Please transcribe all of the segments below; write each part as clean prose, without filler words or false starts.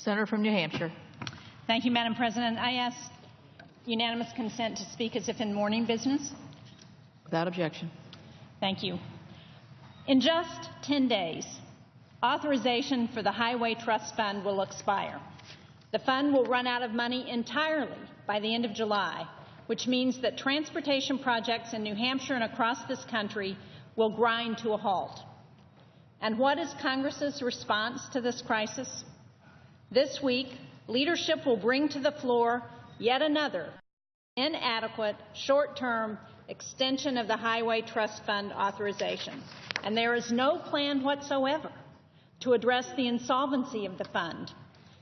Senator from New Hampshire. Thank you, Madam President. I ask unanimous consent to speak as if in morning business. Without objection. Thank you. In just 10 days, authorization for the Highway Trust Fund will expire. The fund will run out of money entirely by the end of July, which means that transportation projects in New Hampshire and across this country will grind to a halt. And what is Congress's response to this crisis? This week, leadership will bring to the floor yet another inadequate short-term extension of the Highway Trust Fund authorization. And there is no plan whatsoever to address the insolvency of the fund.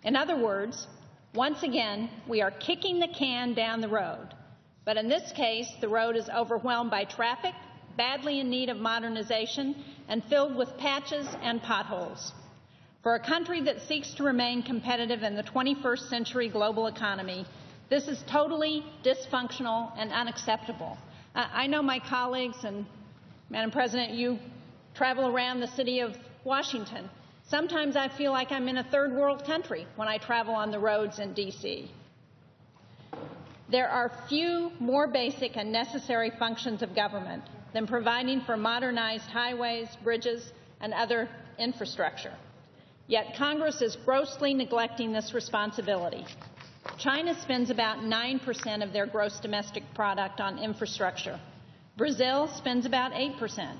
In other words, once again, we are kicking the can down the road. But in this case, the road is overwhelmed by traffic, badly in need of modernization, and filled with patches and potholes. For a country that seeks to remain competitive in the 21st century global economy, this is totally dysfunctional and unacceptable. I know my colleagues, and Madam President, you travel around the city of Washington. Sometimes I feel like I'm in a third world country when I travel on the roads in D.C. There are few more basic and necessary functions of government than providing for modernized highways, bridges, and other infrastructure. Yet Congress is grossly neglecting this responsibility. China spends about 9% of their gross domestic product on infrastructure. Brazil spends about 8%.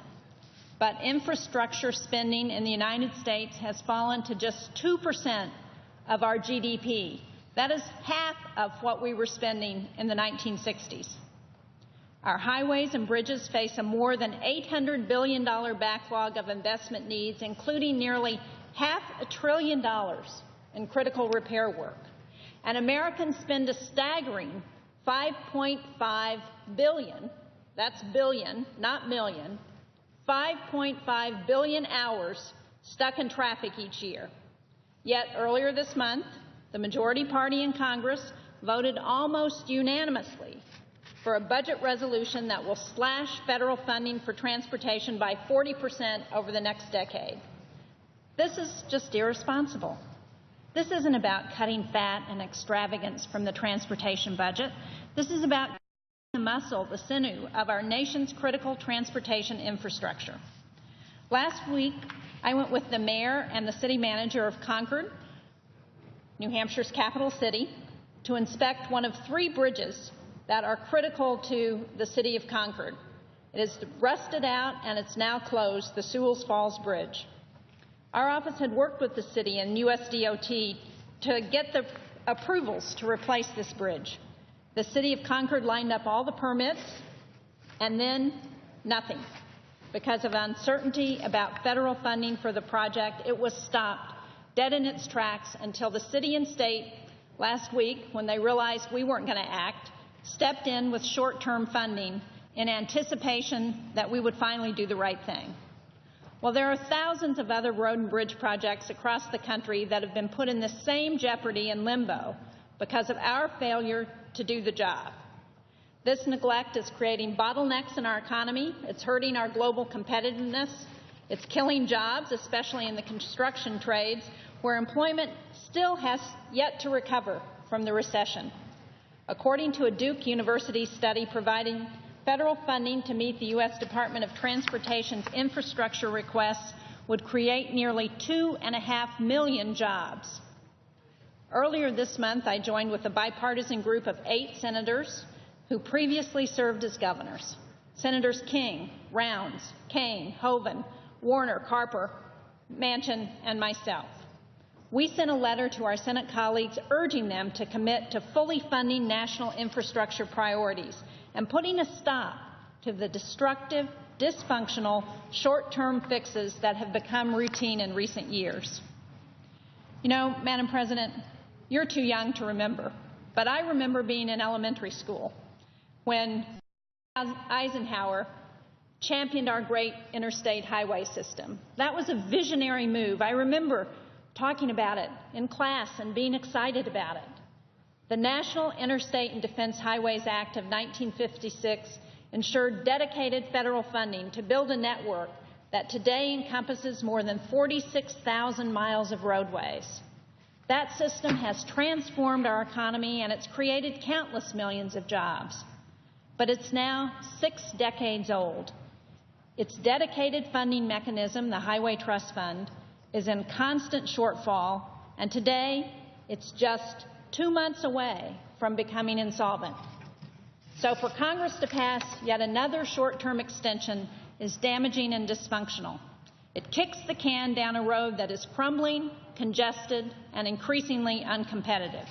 But infrastructure spending in the United States has fallen to just 2% of our GDP. That is half of what we were spending in the 1960s. Our highways and bridges face a more than $800 billion backlog of investment needs, including nearly $500 billion in critical repair work. And Americans spend a staggering $5.5 billion, that's billion, not million, 5.5 billion hours stuck in traffic each year. Yet earlier this month, the majority party in Congress voted almost unanimously for a budget resolution that will slash federal funding for transportation by 40% over the next decade. This is just irresponsible. This isn't about cutting fat and extravagance from the transportation budget. This is about the muscle, the sinew of our nation's critical transportation infrastructure. Last week, I went with the mayor and the city manager of Concord, New Hampshire's capital city, to inspect one of 3 bridges that are critical to the city of Concord. It is rusted out and it's now closed, the Sewells Falls Bridge. Our office had worked with the city and USDOT to get the approvals to replace this bridge. The city of Concord lined up all the permits, and then nothing. Because of uncertainty about federal funding for the project, it was stopped dead in its tracks until the city and state last week, when they realized we weren't going to act, stepped in with short-term funding in anticipation that we would finally do the right thing. Well, there are thousands of other road and bridge projects across the country that have been put in the same jeopardy and limbo because of our failure to do the job. This neglect is creating bottlenecks in our economy. It's hurting our global competitiveness. It's killing jobs, especially in the construction trades, where employment still has yet to recover from the recession. According to a Duke University study providing federal funding to meet the U.S. Department of Transportation's infrastructure requests would create nearly 2.5 million jobs. Earlier this month, I joined with a bipartisan group of 8 senators who previously served as governors. Senators King, Rounds, Kane, Hoeven, Warner, Carper, Manchin, and myself. We sent a letter to our Senate colleagues urging them to commit to fully funding national infrastructure priorities and putting a stop to the destructive, dysfunctional, short-term fixes that have become routine in recent years. You know, Madam President, you're too young to remember, but I remember being in elementary school when Eisenhower championed our great interstate highway system. That was a visionary move. I remember talking about it in class and being excited about it. The National Interstate and Defense Highways Act of 1956 ensured dedicated federal funding to build a network that today encompasses more than 46,000 miles of roadways. That system has transformed our economy and it's created countless millions of jobs. But it's now 6 decades old. Its dedicated funding mechanism, the Highway Trust Fund, is in constant shortfall, and today it's just 2 months away from becoming insolvent. So for Congress to pass yet another short-term extension is damaging and dysfunctional. It kicks the can down a road that is crumbling, congested, and increasingly uncompetitive.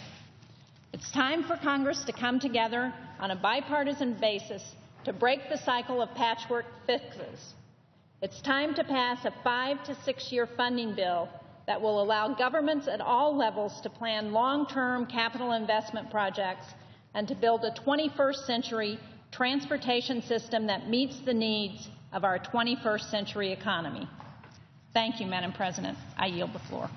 It's time for Congress to come together on a bipartisan basis to break the cycle of patchwork fixes. It's time to pass a 5 to 6 year funding bill that will allow governments at all levels to plan long-term capital investment projects and to build a 21st century transportation system that meets the needs of our 21st century economy. Thank you, Madam President. I yield the floor.